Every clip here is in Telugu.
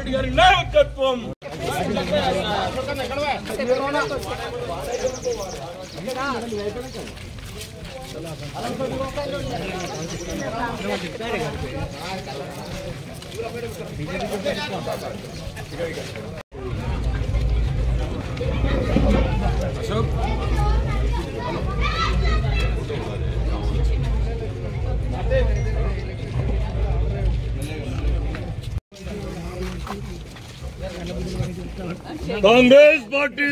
రెడ్డి గారి నాయకత్వం कांग्रेस पार्टी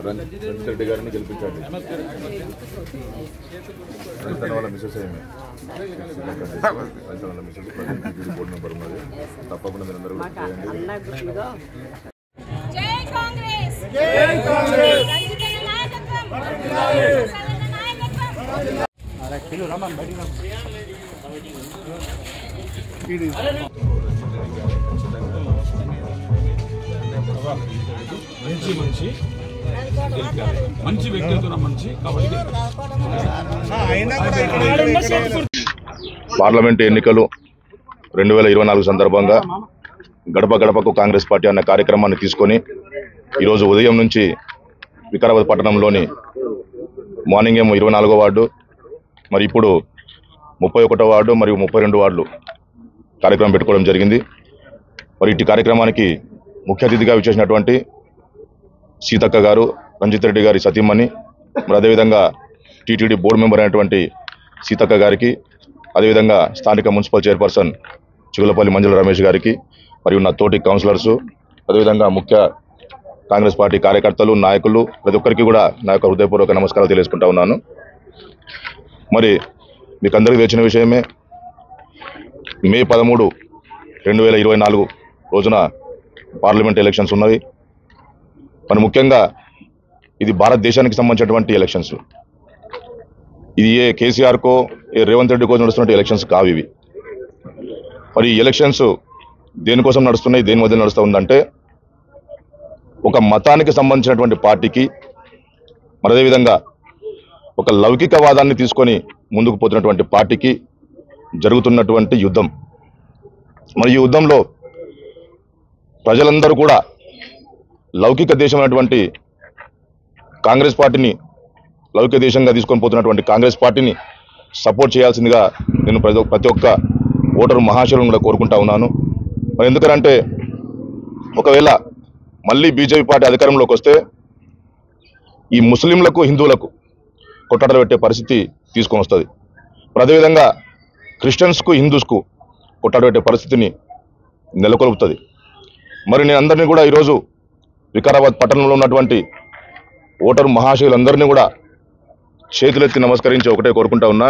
రంజిత్ రెడ్డి గారిని గెలిపించండి. వాళ్ళ మిసెస్ ఏమి వాళ్ళ మిసెస్ బోర్డు మెంబర్ ఉన్నది. తప్పకుండా మీరు అందరూ మంచి వ్యక్తిత్వం మంచి పార్లమెంటు ఎన్నికలు 2024 సందర్భంగా గడప గడపకు కాంగ్రెస్ పార్టీ అన్న కార్యక్రమాన్ని తీసుకొని ఈరోజు ఉదయం నుంచి వికారాబాద్ పట్టణంలోని మార్నింగ్ ఏమో 24వ వార్డు, మరి ఇప్పుడు 31వ వార్డు మరియు 32 వార్డులు కార్యక్రమం పెట్టుకోవడం జరిగింది. మరి ఇటు కార్యక్రమానికి ముఖ్య అతిథిగా విచ్చేసినటువంటి సీతక్క గారు, రంజిత్ రెడ్డి గారి సతీమణి, మరి అదేవిధంగా టీటీడీ బోర్డు మెంబర్ అయినటువంటి సీతక్క గారికి, అదేవిధంగా స్థానిక మున్సిపల్ చైర్పర్సన్ చిగులపల్లి మంజుల రమేష్ గారికి, మరియు నా తోటి కౌన్సిలర్సు, అదేవిధంగా ముఖ్య కాంగ్రెస్ పార్టీ కార్యకర్తలు, నాయకులు, ప్రతి ఒక్కరికి కూడా నా యొక్క హృదయపూర్వక నమస్కారాలు తెలియజేసుకుంటా ఉన్నాను. మరి మీకు అందరికీ తెలిసిన విషయమే, మే 13, 2024 రోజున పార్లమెంట్ ఎలక్షన్స్ ఉన్నవి. మరి ముఖ్యంగా ఇది భారతదేశానికి సంబంధించినటువంటి ఎలక్షన్స్. ఇది ఏ కేసీఆర్కో ఏ రేవంత్ రెడ్డికో నడుస్తున్నటువంటి ఎలక్షన్స్ కావు ఇవి. మరి ఈ ఎలక్షన్స్ దేనికోసం నడుస్తున్నాయి, దేని మధ్య నడుస్తూ ఉందంటే, ఒక మతానికి సంబంధించినటువంటి పార్టీకి, మరి అదేవిధంగా ఒక లౌకికవాదాన్ని తీసుకొని ముందుకు పోతున్నటువంటి పార్టీకి జరుగుతున్నటువంటి యుద్ధం. మరి ఈ యుద్ధంలో ప్రజలందరూ కూడా లౌకిక దేశం అనేటువంటి కాంగ్రెస్ పార్టీని, లౌకిక దేశంగా తీసుకొని పోతున్నటువంటి కాంగ్రెస్ పార్టీని సపోర్ట్ చేయాల్సిందిగా నేను ప్రతి ఒక్క ఓటరు మహాశయులను కూడా కోరుకుంటా ఉన్నాను. మరి ఎందుకంటే ఒకవేళ మళ్ళీ బీజేపీ పార్టీ అధికారంలోకి వస్తే ఈ ముస్లింలకు, హిందువులకు కొట్టడలు పెట్టే పరిస్థితి తీసుకొని వస్తుంది. అదేవిధంగా క్రిస్టియన్స్కు, హిందూస్కు కొట్టడ పెట్టే పరిస్థితిని నెలకొల్పుతుంది. మరి నేను అందరినీ కూడా ఈరోజు వికారాబాద్ పట్టణంలో ఉన్నటువంటి ఓటరు మహాశయులందరినీ కూడా చేతులెత్తి నమస్కరించి ఒకటే కోరుకుంటా ఉన్నా,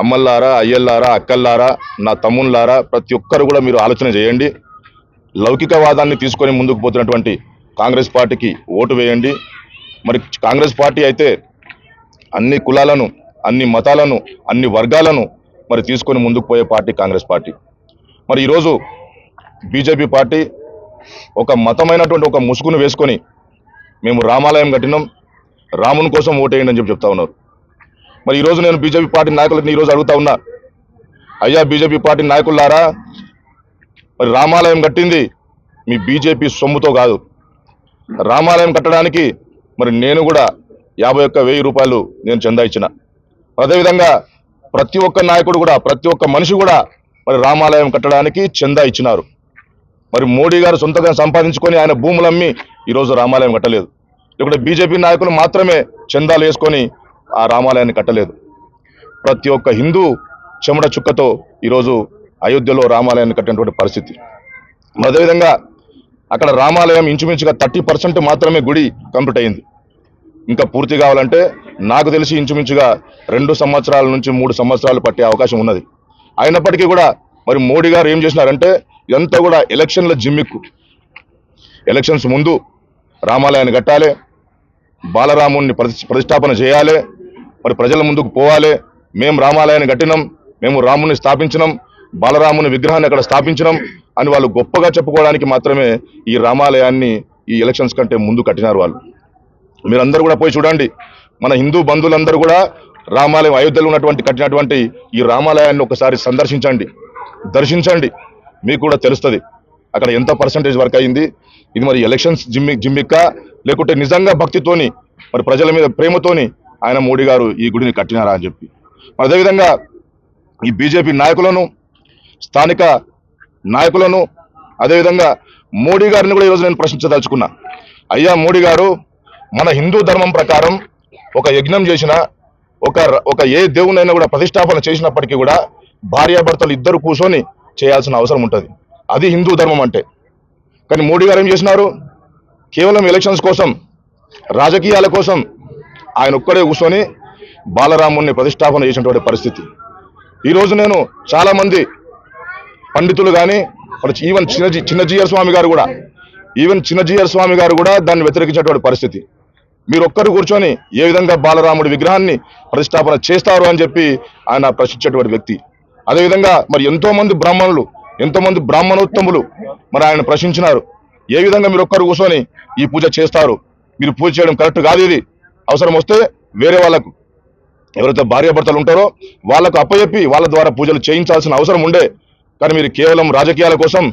అమ్మల్లారా, అయ్యల్లారా, అక్కల్లారా, నా తమ్ముళ్ళారా, ప్రతి ఒక్కరు కూడా మీరు ఆలోచన చేయండి. లౌకికవాదాన్ని తీసుకొని ముందుకు పోతున్నటువంటి కాంగ్రెస్ పార్టీకి ఓటు వేయండి. మరి కాంగ్రెస్ పార్టీ అయితే అన్ని కులాలను, అన్ని మతాలను, అన్ని వర్గాలను మరి తీసుకొని ముందుకు పోయే పార్టీ కాంగ్రెస్ పార్టీ. మరి ఈరోజు బీజేపీ పార్టీ ఒక మతమైనటువంటి ఒక ముసుగును వేసుకొని మేము రామాలయం కట్టినాం, రాముని కోసం ఓటేయండి అని చెప్తా ఉన్నారు. మరి ఈరోజు నేను బీజేపీ పార్టీ నాయకులని ఈరోజు అడుగుతా ఉన్నా, అయ్యా బీజేపీ పార్టీ నాయకులారా, మరి రామాలయం కట్టింది మీ బీజేపీ సొమ్ముతో కాదు. రామాలయం కట్టడానికి మరి నేను కూడా 51,000 రూపాయలు నేను చందా ఇచ్చిన. అదేవిధంగా ప్రతి ఒక్క నాయకుడు కూడా, ప్రతి ఒక్క మనిషి కూడా మరి రామాలయం కట్టడానికి చందా ఇచ్చినారు. మరి మోడీ గారు సొంతంగా సంపాదించుకొని ఆయన భూములమ్మి ఈరోజు రామాలయం కట్టలేదు. ఇక్కడ బీజేపీ నాయకులు మాత్రమే చందాలు వేసుకొని ఆ రామాలయాన్ని కట్టలేదు. ప్రతి ఒక్క హిందూ చెమట చుక్కతో ఈరోజు అయోధ్యలో రామాలయాన్ని కట్టినటువంటి పరిస్థితి. అదేవిధంగా అక్కడ రామాలయం ఇంచుమించుగా 30% మాత్రమే గుడి కంప్లీట్ అయింది. ఇంకా పూర్తి కావాలంటే నాకు తెలిసి ఇంచుమించుగా 2 సంవత్సరాల నుంచి 3 సంవత్సరాలు పట్టే అవకాశం ఉన్నది. అయినప్పటికీ కూడా మరి మోడీ గారు ఏం చేసినారంటే ఇదంతా కూడా ఎలక్షన్ల జిమ్మిక్కు. ఎలక్షన్స్ ముందు రామాలయాన్ని కట్టాలి, బాలరాముని ప్రతిష్టాపన చేయాలి, మరి ప్రజల ముందుకు పోవాలి, మేము రామాలయాన్ని కట్టినాం, మేము రాముని స్థాపించినాం, బాలరాముని విగ్రహాన్ని అక్కడ స్థాపించడం అని వాళ్ళు గొప్పగా చెప్పుకోవడానికి మాత్రమే ఈ రామాలయాన్ని ఈ ఎలక్షన్స్ కంటే ముందు కట్టినారు వాళ్ళు. మీరందరూ కూడా పోయి చూడండి, మన హిందూ బంధువులందరూ కూడా రామాలయం అయోధ్యలో ఉన్నటువంటి కట్టినటువంటి ఈ రామాలయాన్ని ఒకసారి సందర్శించండి, దర్శించండి, మీకు కూడా తెలుస్తుంది అక్కడ ఎంత పర్సంటేజ్ వర్క్ అయింది. ఇది మరి ఎలక్షన్స్ జిమ్మిక్క లేకుంటే నిజంగా భక్తితోని మరి ప్రజల మీద ప్రేమతోని ఆయన మోడీ గారు ఈ గుడిని కట్టినారా అని చెప్పి. అదేవిధంగా ఈ బీజేపీ నాయకులను, స్థానిక నాయకులను, అదేవిధంగా మోడీ గారిని కూడా ఈరోజు నేను ప్రశ్నించదలుచుకున్నా. అయ్యా మోడీ గారు, మన హిందూ ధర్మం ప్రకారం ఒక యజ్ఞం చేసిన ఒక ఏ దేవునైనా కూడా ప్రతిష్టాపన చేసినప్పటికీ కూడా భార్యాభర్తలు ఇద్దరు కూర్చొని చేయాల్సిన అవసరం ఉంటుంది. అది హిందూ ధర్మం అంటే. కానీ మోడీ గారు ఏం చేసినారు? కేవలం ఎలక్షన్స్ కోసం, రాజకీయాల కోసం ఆయన ఒక్కడే కూర్చొని బాలరాముని ప్రతిష్టాపన చేసినటువంటి పరిస్థితి. ఈరోజు నేను చాలా మంది పండితులు కానీ ఈవెన్ చిన్నజీయర్ స్వామి గారు కూడా దాన్ని వ్యతిరేకించినటువంటి పరిస్థితి. మీరు ఒక్కరు కూర్చొని ఏ విధంగా బాలరాముడి విగ్రహాన్ని ప్రతిష్టాపన చేస్తారు అని చెప్పి ఆయన ప్రశ్నించేటువంటి వ్యక్తి. అదేవిధంగా మరి ఎంతో మంది బ్రాహ్మణోత్తములు మరి ఆయన ప్రశ్నించినారు. ఏ విధంగా మీరు ఒక్కరు కూర్చొని ఈ పూజ చేస్తారు? మీరు పూజ చేయడం కరెక్ట్ కాదు. ఇది అవసరం వస్తే వేరే వాళ్ళకు, ఎవరైతే భార్యాభర్తలు ఉంటారో వాళ్ళకు అప్పచెప్పి వాళ్ళ ద్వారా పూజలు చేయించాల్సిన అవసరం ఉండే. కానీ మీరు కేవలం రాజకీయాల కోసం,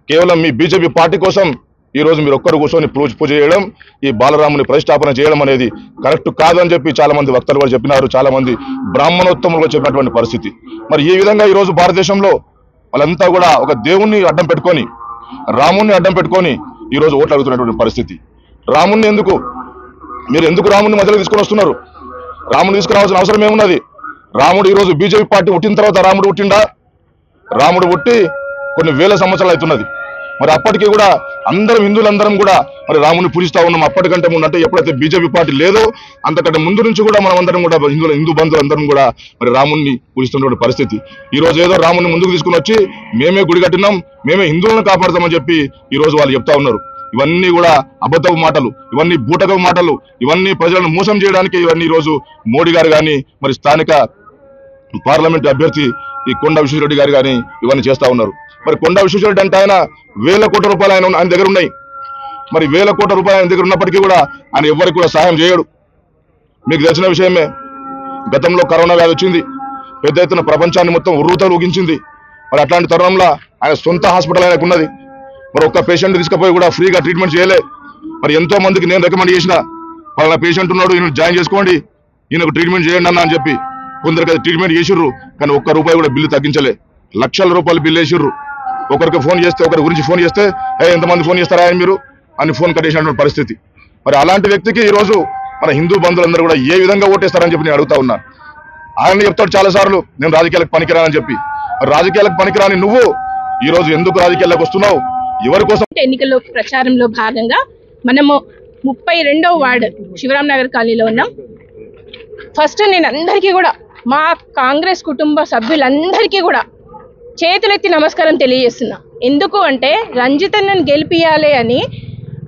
కేవలం మీ బీజేపీ పార్టీ కోసం ఈరోజు మీరు ఒక్కరు కూర్చొని పూజ చేయడం, ఈ బాలరాముని ప్రతిష్టాపన చేయడం అనేది కరెక్ట్ కాదు అని చెప్పి చాలా మంది వక్తలు కూడా చెప్పినారు, చాలా మంది బ్రాహ్మణోత్తములు కూడా చెప్పినటువంటి పరిస్థితి. మరి ఈ విధంగా ఈరోజు భారతదేశంలో వాళ్ళంతా కూడా ఒక దేవుణ్ణి అడ్డం పెట్టుకొని, రాముణ్ణి అడ్డం పెట్టుకొని ఈరోజు ఓట్లు అడుగుతున్నటువంటి పరిస్థితి. రాముణ్ణి మీరు ఎందుకు రాముణ్ణి మధ్యలో తీసుకొని వస్తున్నారు? రాముని తీసుకురావాల్సిన అవసరం ఏమున్నది? రాముడు ఈరోజు బీజేపీ పార్టీ పుట్టిన తర్వాత రాముడు పుట్టిండా? రాముడు పుట్టి కొన్ని వేల సంవత్సరాలు అవుతున్నది. మరి అప్పటికి కూడా హిందువులందరం కూడా మరి రాముని పూజిస్తా ఉన్నాం. అప్పటికంటే ముందు అంటే ఎప్పుడైతే బీజేపీ పార్టీ లేదో అంతకంటే ముందు నుంచి కూడా మనం అందరం కూడా హిందూ బంధువులందరం కూడా మరి రాముని పూజిస్తున్నటువంటి పరిస్థితి. ఈ రోజు ఏదో రాముని ముందుకు తీసుకుని వచ్చి మేమే గుడి కట్టినాం, మేమే హిందువులను కాపాడతామని చెప్పి ఈ రోజు వాళ్ళు చెప్తా ఉన్నారు. ఇవన్నీ కూడా అబద్ధపు మాటలు, ఇవన్నీ బూటకపు మాటలు, ఇవన్నీ ప్రజలను మోసం చేయడానికి ఇవన్నీ ఈరోజు మోడీ గారు కానీ మరి స్థానిక పార్లమెంట్ అభ్యర్థి ఈ కొండా విశ్వేశ్వరరెడ్డి గారు కానీ ఇవన్నీ చేస్తా ఉన్నారు. మరి కొండా విశ్వేశ్వరరెడ్డి అంటే ఆయన 1000 కోట్ల రూపాయలు ఆయన దగ్గర ఉన్నాయి. మరి 1000 కోట్ల రూపాయలు ఆయన దగ్గర ఉన్నప్పటికీ కూడా ఆయన ఎవరికి కూడా సహాయం చేయడు. మీకు తెలిసిన విషయమే, గతంలో కరోనా వ్యాధి వచ్చింది, పెద్ద ఎత్తున ప్రపంచాన్ని మొత్తం ఉర్రూతలు ఊగించింది. మరి అట్లాంటి తరుణంలో ఆయన సొంత హాస్పిటల్ ఆయనకు ఉన్నది. మరి ఒక్క పేషెంట్ తీసుకుపోయి కూడా ఫ్రీగా ట్రీట్మెంట్ చేయలే. మరి ఎంతో మందికి నేను రికమెండ్ చేసిన, వాళ్ళ పేషెంట్ ఉన్నాడు, ఈయన జాయిన్ చేసుకోండి, ఈయనకు ట్రీట్మెంట్ చేయండి అన్న అని చెప్పి కొందరికి అది ట్రీట్మెంట్ చేసిర్రు. కానీ ఒక్క రూపాయి కూడా బిల్లు తగ్గించలే. లక్షల రూపాయలు బిల్లు వేసిర్రు. ఒకరికి ఫోన్ చేస్తే, ఒకరి గురించి ఫోన్ చేస్తే ఎంతమంది ఫోన్ చేస్తారా ఆయన మీరు అని ఫోన్ కట్టేసినటువంటి పరిస్థితి. మరి అలాంటి వ్యక్తికి ఈరోజు మన హిందూ బంధువులందరూ కూడా ఏ విధంగా ఓటేస్తారని చెప్పి నేను అడుగుతా ఉన్నా. ఆయన చెప్తాడు చాలాసార్లు నేను రాజకీయాలకు పనికిరానని చెప్పి. మరి రాజకీయాలకు పనికిరాని నువ్వు ఈరోజు ఎందుకు రాజకీయాలకు వస్తున్నావు? ఎవరి కోసం? ఎన్నికల్లో ప్రచారంలో భాగంగా మనము 32వ వార్డు శివరాం నగర్ కాలనీలో ఉన్నాం. ఫస్ట్ నేను అందరికీ కూడా, మా కాంగ్రెస్ కుటుంబ సభ్యులందరికీ కూడా చేతులెత్తి నమస్కారం తెలియజేస్తున్నా. ఎందుకు అంటే రంజితన్నను గెలిపియాలి అని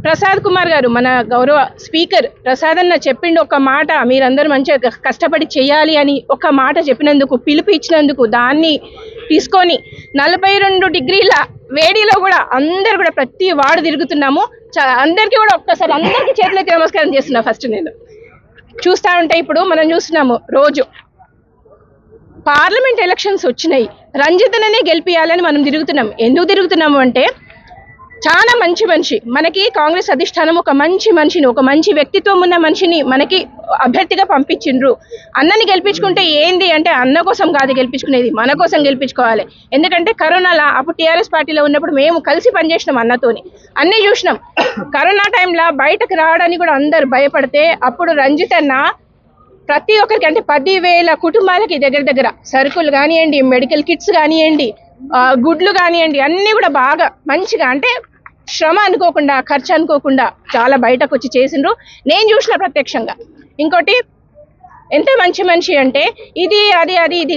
ప్రసాద్ కుమార్ గారు, మన గౌరవ స్పీకర్ ప్రసాద్ అన్న చెప్పిండు ఒక మాట, మీరందరూ మంచిగా కష్టపడి చేయాలి అని ఒక మాట చెప్పినందుకు, పిలుపు ఇచ్చినందుకు దాన్ని తీసుకొని 42 డిగ్రీల వేడిలో కూడా అందరు కూడా ప్రతి వార్డు తిరుగుతున్నాము. అందరికీ కూడా ఒక్కసారి అందరికీ చేతులెత్తి నమస్కారం చేస్తున్నా. ఫస్ట్ నేను చూస్తూ ఉంటే ఇప్పుడు మనం చూస్తున్నాము, రోజు పార్లమెంట్ ఎలక్షన్స్ వచ్చినాయి, రంజితననే గెలిపియాలని మనం తిరుగుతున్నాం. ఎందుకు తిరుగుతున్నాము అంటే చాలా మంచి మనిషి, మనకి కాంగ్రెస్ అధిష్టానం ఒక మంచి మనిషిని, ఒక మంచి వ్యక్తిత్వం ఉన్న మనిషిని మనకి అభ్యర్థిగా పంపించిండ్రు. అన్నని గెలిపించుకుంటే ఏంది అంటే అన్న కోసం కాదు గెలిపించుకునేది, మన కోసం గెలిపించుకోవాలి. ఎందుకంటే కరోనాలో అప్పుడు టీఆర్ఎస్ పార్టీలో ఉన్నప్పుడు మేము కలిసి పనిచేసినాం అన్నతోని, అన్నీ చూసినాం. కరోనా టైంలో బయటకు రావడానికి కూడా అందరు భయపడితే అప్పుడు రంజితన్న ప్రతి ఒక్కరికి అంటే 10,000 కుటుంబాలకి దగ్గర సరుకులు కానివ్వండి, మెడికల్ కిట్స్ కానివ్వండి, గుడ్లు కానివ్వండి, అన్నీ కూడా బాగా మంచిగా అంటే శ్రమ అనుకోకుండా, ఖర్చు అనుకోకుండా చాలా బయటకు వచ్చి చేసిండ్రు. నేను చూసిన ప్రత్యక్షంగా. ఇంకోటి ఎంత మంచి మనిషి అంటే ఇది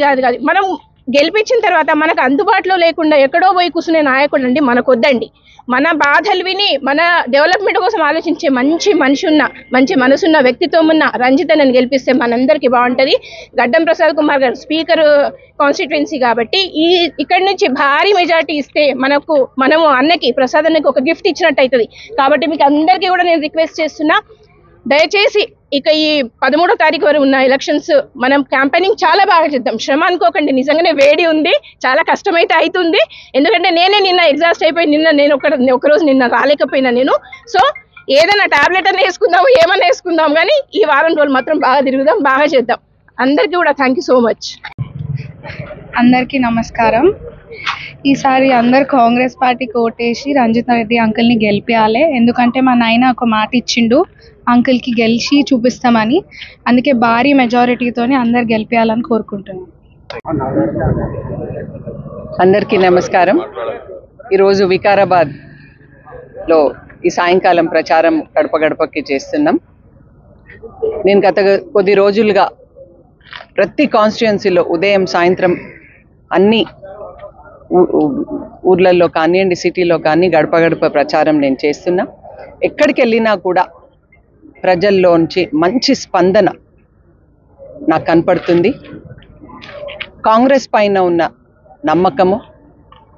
కాదు మనం గెలిపించిన తర్వాత మనకు అందుబాటులో లేకుండా ఎక్కడో పోయి కూర్చునే నాయకుడు అండి మనకు వద్దండి. మన బాధలు విని మన డెవలప్మెంట్ కోసం ఆలోచించే మంచి మనిషి ఉన్న, మంచి మనసున్న, వ్యక్తిత్వం ఉన్న రంజితని గెలిపిస్తే మనందరికీ బాగుంటుంది. గడ్డం ప్రసాద్ కుమార్ గారు స్పీకర్ కాన్స్టిట్యుయెన్సీ కాబట్టి ఇక్కడి నుంచి భారీ మెజారిటీ ఇస్తే మనము అన్నకి ప్రసాద్ అన్నకి ఒక గిఫ్ట్ ఇచ్చినట్టు అవుతుంది. కాబట్టి మీకు అందరికీ కూడా నేను రిక్వెస్ట్ చేస్తున్నా, దయచేసి ఇక ఈ 13వ తారీఖు వరకు ఉన్న ఎలక్షన్స్ మనం క్యాంపెయినింగ్ చాలా బాగా చేద్దాం. శ్రమ అనుకోకండి, నిజంగానే వేడి ఉంది, చాలా కష్టమైతే అవుతుంది. ఎందుకంటే నేనే నిన్న ఎగ్జాస్ట్ అయిపోయి నేను ఒకరోజు నిన్న రాలేకపోయినా నేను. సో ఏదైనా టాబ్లెట్ అన్న వేసుకుందాము, ఏమన్నా వేసుకుందాం, కానీ ఈ వారం రోజులు మాత్రం బాగా తిరుగుదాం, బాగా చేద్దాం. అందరికీ కూడా థ్యాంక్ యూ సో మచ్. అందరికీ నమస్కారం. ఈసారి అందరు కాంగ్రెస్ పార్టీకి ఓటేసి రంజిత్ రెడ్డి అంకుల్ని గెలిపించాలి. ఎందుకంటే మా నాయన ఒక మాట ఇచ్చిండు, అంకుల్కి గెలిచి చూపిస్తామని. అందుకే భారీ మెజారిటీతోని అందరు గెలిపించాలని కోరుకుంటున్నాను. అందరికీ నమస్కారం. ఈరోజు వికారాబాద్లో ఈ సాయంకాలం ప్రచారం గడప గడపకి చేస్తున్నాం. నేను గత కొద్ది రోజులుగా ప్రతి కాన్స్టిట్యుయెన్సీలో ఉదయం సాయంత్రం అన్ని ఊర్లలో కానివ్వండి, సిటీలో కానీ గడప గడప ప్రచారం నేను చేస్తున్నా. ఎక్కడికి వెళ్ళినా కూడా ప్రజల్లోంచి మంచి స్పందన నాకు కనపడుతుంది. కాంగ్రెస్ పైన ఉన్న నమ్మకము,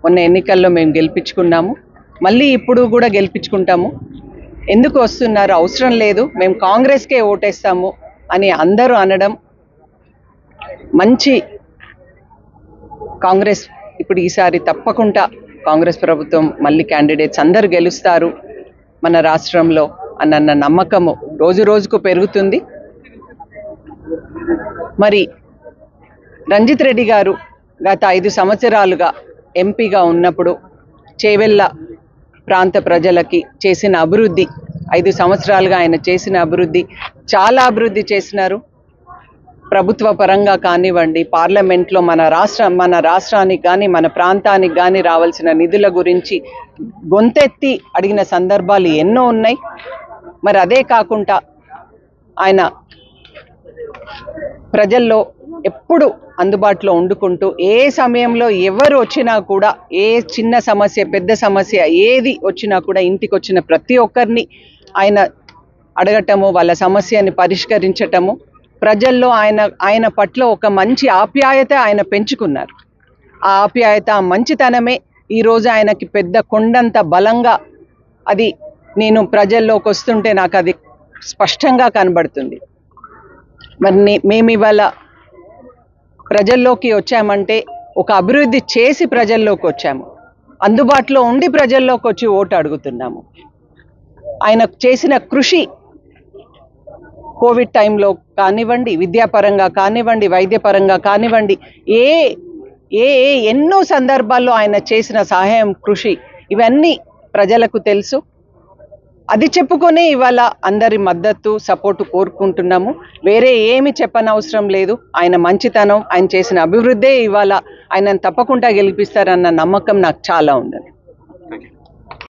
మొన్న ఎన్నికల్లో మేము గెలిపించుకున్నాము, మళ్ళీ ఇప్పుడు కూడా గెలిపించుకుంటాము. ఎందుకు వస్తున్నారు, అవసరం లేదు, మేము కాంగ్రెస్కే ఓటేస్తాము అని అందరూ అనడం మంచి. కాంగ్రెస్ ఇప్పుడు ఈసారి తప్పకుండా కాంగ్రెస్ ప్రభుత్వం మళ్ళీ క్యాండిడేట్స్ అందరూ గెలుస్తారు మన రాష్ట్రంలో అన్న నమ్మకము రోజు రోజుకు పెరుగుతుంది. మరి రంజిత్ రెడ్డి గారు గత 5 సంవత్సరాలుగా ఎంపీగా ఉన్నప్పుడు చేవెళ్ళ ప్రాంత ప్రజలకి చేసిన అభివృద్ధి, 5 సంవత్సరాలుగా ఆయన చేసిన అభివృద్ధి, చాలా అభివృద్ధి చేసినారు. ప్రభుత్వ పరంగా కానివ్వండి, పార్లమెంట్లో మన రాష్ట్రానికి కానీ మన ప్రాంతానికి కానీ రావాల్సిన నిధుల గురించి గొంతెత్తి అడిగిన సందర్భాలు ఎన్నో ఉన్నాయి. మరి అదే కాకుండా ఆయన ప్రజల్లో ఎప్పుడు అందుబాటులో ఉండుకుంటూ ఏ సమయంలో ఎవరు వచ్చినా కూడా, ఏ చిన్న సమస్య పెద్ద సమస్య ఏది వచ్చినా కూడా ఇంటికి వచ్చిన ప్రతి ఒక్కరిని ఆయన అడగటము, వాళ్ళ సమస్యని పరిష్కరించటము, ప్రజల్లో ఆయన పట్ల ఒక మంచి ఆప్యాయత ఆయన పెంచుకున్నారు. ఆ ఆప్యాయత, ఆ మంచితనమే ఈరోజు ఆయనకి పెద్ద కొండంత బలంగా అది నేను ప్రజల్లోకి వస్తుంటే నాకు అది స్పష్టంగా కనబడుతుంది. మరి మేము ఇవాళ ప్రజల్లోకి వచ్చామంటే ఒక అభివృద్ధి చేసి ప్రజల్లోకి వచ్చాము, అందుబాటులో ఉండి ప్రజల్లోకి వచ్చి ఓటు అడుగుతున్నాము. ఆయన చేసిన కృషి కోవిడ్ టైంలో కానివ్వండి, విద్యాపరంగా కానివ్వండి, వైద్యపరంగా కానివ్వండి, ఎన్నో సందర్భాల్లో ఆయన చేసిన సహాయం, కృషి ఇవన్నీ ప్రజలకు తెలుసు. అది చెప్పుకొని ఇవాళ అందరి మద్దతు, సపోర్టు కోరుకుంటున్నాము. వేరే ఏమి చెప్పనవసరం లేదు. ఆయన మంచితనం, ఆయన చేసిన అభివృద్ధే ఇవాళ ఆయనను తప్పకుండా గెలిపిస్తారన్న నమ్మకం నాకు చాలా ఉంది.